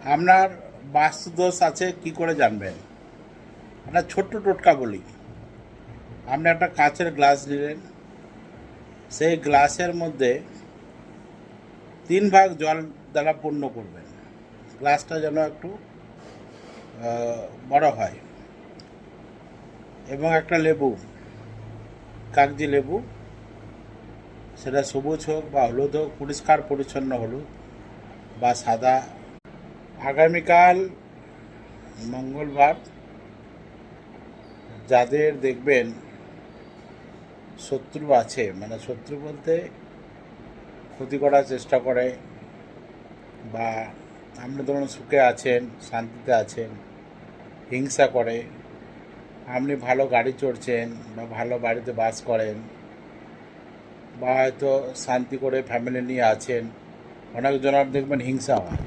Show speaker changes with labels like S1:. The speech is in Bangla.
S1: আপনার বাস্তুদোষ আছে কি করে জানবেন? একটা ছোট্ট টোটকা বলি। আপনি একটা কাঁচের গ্লাস নিলেন, সেই গ্লাসের মধ্যে 3 ভাগ জল দ্বারা পূর্ণ করবেন। গ্লাসটা যেন একটু বড় হয়, এবং একটা লেবু, কাগজি লেবু, সেটা সবুজ হোক বা হলুদ হোক, পরিষ্কার পরিচ্ছন্ন হলুদ বা সাদা। আগামীকাল মঙ্গলবার, যাদের দেখবেন শত্রু আছে, মানে শত্রু বলতে ক্ষতি করার চেষ্টা করে, বা আপনি ধরুন সুখে আছেন, শান্তিতে আছেন, হিংসা করে, আপনি ভালো গাড়ি চড়ছেন বা ভালো বাড়িতে বাস করেন, বা হয়তো শান্তি করে ফ্যামিলি নিয়ে আছেন, অনেকজনের দেখবেন হিংসা হয়।